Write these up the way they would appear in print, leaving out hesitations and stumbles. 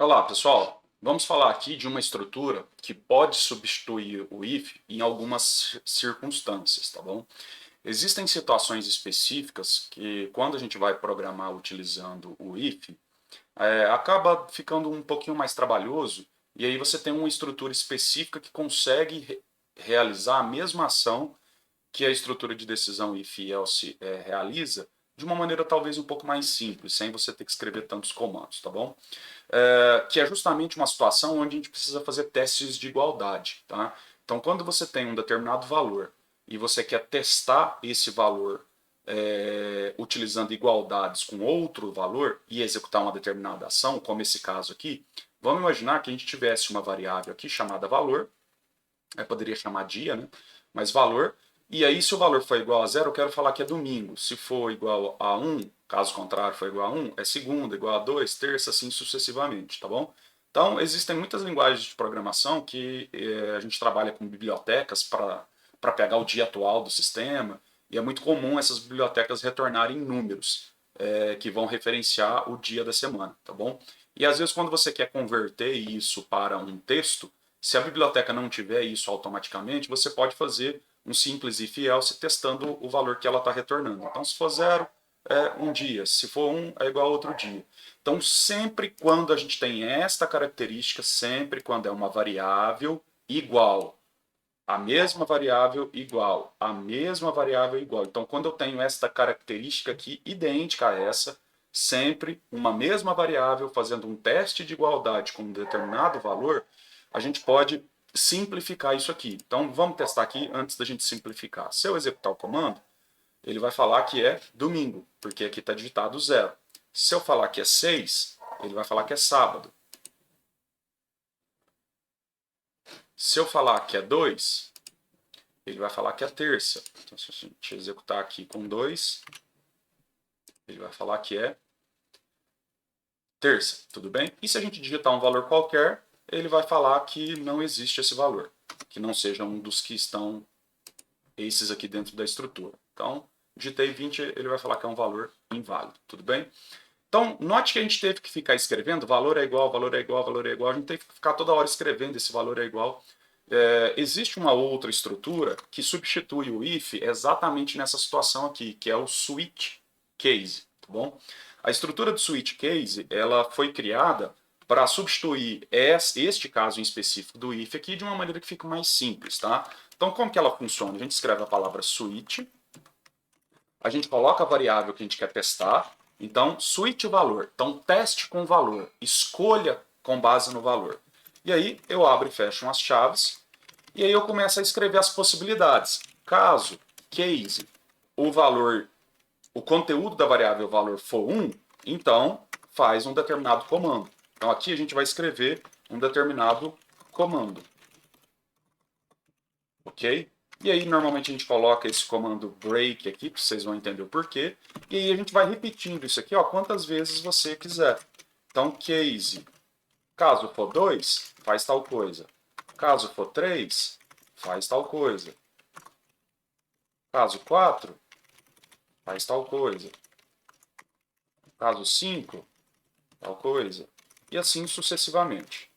Olá, pessoal. Vamos falar aqui de uma estrutura que pode substituir o if em algumas circunstâncias, tá bom? Existem situações específicas que, quando a gente vai programar utilizando o if, acaba ficando um pouquinho mais trabalhoso, e aí você tem uma estrutura específica que consegue realizar a mesma ação que a estrutura de decisão if e else realiza, de uma maneira talvez um pouco mais simples, sem você ter que escrever tantos comandos, tá bom? Que é justamente uma situação onde a gente precisa fazer testes de igualdade. Tá? Então, quando você tem um determinado valor e você quer testar esse valor utilizando igualdades com outro valor e executar uma determinada ação, como esse caso aqui, vamos imaginar que a gente tivesse uma variável aqui chamada valor, poderia chamar dia, né? Mas valor. E aí, se o valor for igual a zero, eu quero falar que é domingo. Se for igual a um, caso contrário for igual a um, é segunda, igual a dois, terça, assim sucessivamente, tá bom? Então, existem muitas linguagens de programação que a gente trabalha com bibliotecas para pegar o dia atual do sistema, e é muito comum essas bibliotecas retornarem números que vão referenciar o dia da semana, tá bom? E às vezes, quando você quer converter isso para um texto, se a biblioteca não tiver isso automaticamente, você pode fazer um simples if else testando o valor que ela está retornando. Então, se for zero, é um dia. Se for um, é igual a outro dia. Então, sempre quando a gente tem esta característica, sempre quando é uma variável igual, a mesma variável igual, a mesma variável igual. Então, quando eu tenho esta característica aqui idêntica a essa, sempre uma mesma variável fazendo um teste de igualdade com um determinado valor, a gente pode simplificar isso aqui. Então, vamos testar aqui antes da gente simplificar. Se eu executar o comando, ele vai falar que é domingo, porque aqui está digitado zero. Se eu falar que é 6, ele vai falar que é sábado. Se eu falar que é 2, ele vai falar que é terça. Então, se a gente executar aqui com 2, ele vai falar que é terça, tudo bem? E se a gente digitar um valor qualquer, ele vai falar que não existe esse valor, que não seja um dos que estão esses aqui dentro da estrutura. Então, digitei 20, ele vai falar que é um valor inválido, tudo bem? Então, note que a gente teve que ficar escrevendo valor é igual, valor é igual, valor é igual, a gente teve que ficar toda hora escrevendo esse valor é igual. Existe uma outra estrutura que substitui o if exatamente nessa situação aqui, que é o switch case, tá bom? A estrutura do switch case, ela foi criada para substituir este caso em específico do if aqui de uma maneira que fique mais simples, tá? Então, como que ela funciona? A gente escreve a palavra switch, a gente coloca a variável que a gente quer testar, então switch valor, então teste com valor, escolha com base no valor. E aí eu abro e fecho as chaves, e aí eu começo a escrever as possibilidades. Caso, case, o valor, o conteúdo da variável valor for 1, então faz um determinado comando. Então aqui a gente vai escrever um determinado comando, ok? E aí normalmente a gente coloca esse comando break aqui, que vocês vão entender o porquê, e aí a gente vai repetindo isso aqui, ó, quantas vezes você quiser. Então case, caso for 2, faz tal coisa. Caso for 3, faz tal coisa. Caso 4, faz tal coisa. Caso 5, tal coisa. E assim sucessivamente.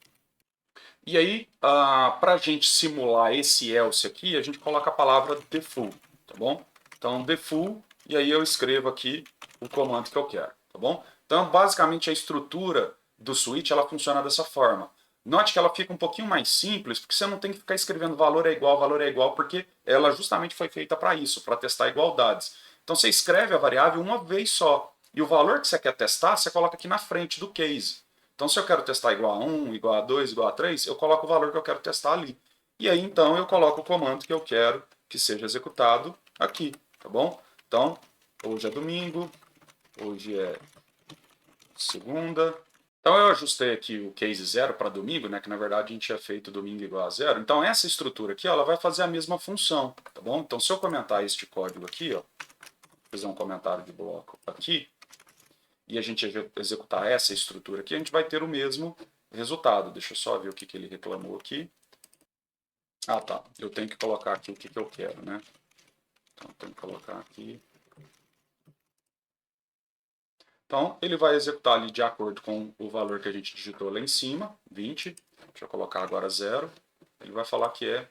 E aí, para a gente simular esse else aqui, a gente coloca a palavra default, tá bom? Então, default, e aí eu escrevo aqui o comando que eu quero, tá bom? Então, basicamente, a estrutura do switch, ela funciona dessa forma. Note que ela fica um pouquinho mais simples, porque você não tem que ficar escrevendo valor é igual, porque ela justamente foi feita para isso, para testar igualdades. Então, você escreve a variável uma vez só, e o valor que você quer testar, você coloca aqui na frente do case. Então, se eu quero testar igual a 1, igual a 2, igual a 3, eu coloco o valor que eu quero testar ali. E aí, então, eu coloco o comando que eu quero que seja executado aqui, tá bom? Então, hoje é domingo, hoje é segunda. Então, eu ajustei aqui o case 0 para domingo, né, que na verdade a gente tinha feito domingo igual a 0. Então, essa estrutura aqui, ó, ela vai fazer a mesma função, tá bom? Então, se eu comentar este código aqui, ó, fizer um comentário de bloco aqui, e a gente executar essa estrutura aqui, a gente vai ter o mesmo resultado. Deixa eu só ver o que ele reclamou aqui. Ah, tá. Eu tenho que colocar aqui o que eu quero, né? Então, eu tenho que colocar aqui. Então, ele vai executar ali de acordo com o valor que a gente digitou lá em cima, 20. Deixa eu colocar agora 0. Ele vai falar que é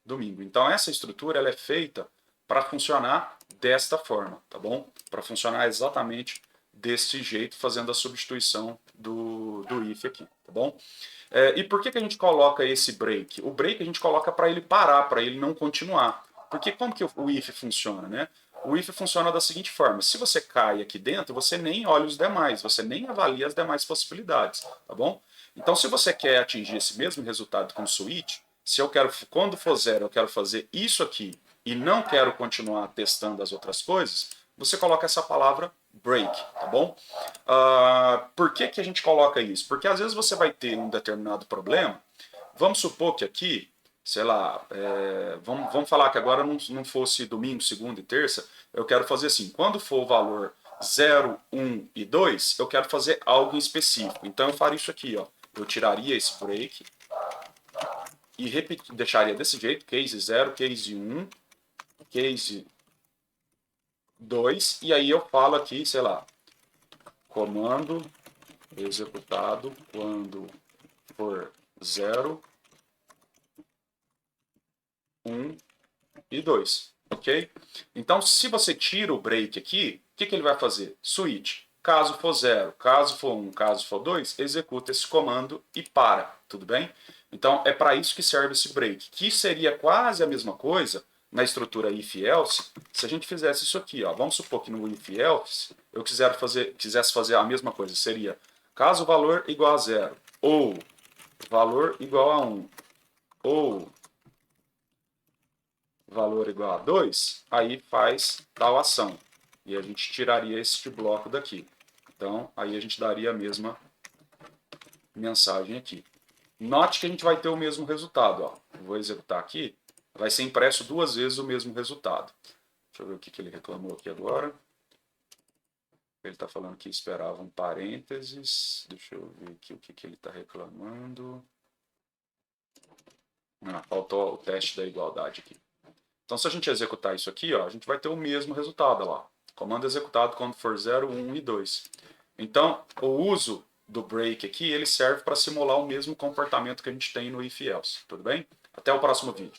domingo. Então, essa estrutura ela é feita para funcionar desta forma, tá bom? Para funcionar exatamente desse jeito, fazendo a substituição do if aqui, tá bom? E por que a gente coloca esse break? O break a gente coloca para ele parar, para ele não continuar. Porque como que o if funciona, né? O if funciona da seguinte forma: se você cai aqui dentro, você nem olha os demais, você nem avalia as demais possibilidades, tá bom? Então, se você quer atingir esse mesmo resultado com o switch, se eu quero, quando for zero, eu quero fazer isso aqui e não quero continuar testando as outras coisas, você coloca essa palavra break, tá bom? Por que a gente coloca isso? Porque às vezes você vai ter um determinado problema. Vamos supor que aqui, sei lá, vamos falar que agora não fosse domingo, segunda e terça, eu quero fazer assim, quando for o valor 0, 1 e 2, eu quero fazer algo em específico. Então eu faria isso aqui, ó. Eu tiraria esse break e deixaria desse jeito, case 0, case 1, case 2, e aí eu falo aqui, sei lá, comando executado quando for 0, 1 e 2, ok? Então, se você tira o break aqui, o que ele vai fazer? Switch. Caso for 0, caso for 1, caso for 2, executa esse comando e para, tudo bem? Então, é para isso que serve esse break, que seria quase a mesma coisa na estrutura if-else, se a gente fizesse isso aqui, ó. Vamos supor que no if-else eu quisesse fazer a mesma coisa, seria caso o valor igual a 0, ou valor igual a 1, ou valor igual a 2, aí faz tal ação. E a gente tiraria este bloco daqui. Então, aí a gente daria a mesma mensagem aqui. Note que a gente vai ter o mesmo resultado. Ó. Vou executar aqui. Vai ser impresso duas vezes o mesmo resultado. Deixa eu ver o que ele reclamou aqui agora. Ele está falando que esperava um parênteses. Deixa eu ver aqui o que ele está reclamando. Faltou o teste da igualdade aqui. Então, se a gente executar isso aqui, ó, a gente vai ter o mesmo resultado lá. Comando executado quando for 0, 1 e 2. Então, o uso do break aqui, ele serve para simular o mesmo comportamento que a gente tem no if-else. Tudo bem? Até o próximo vídeo.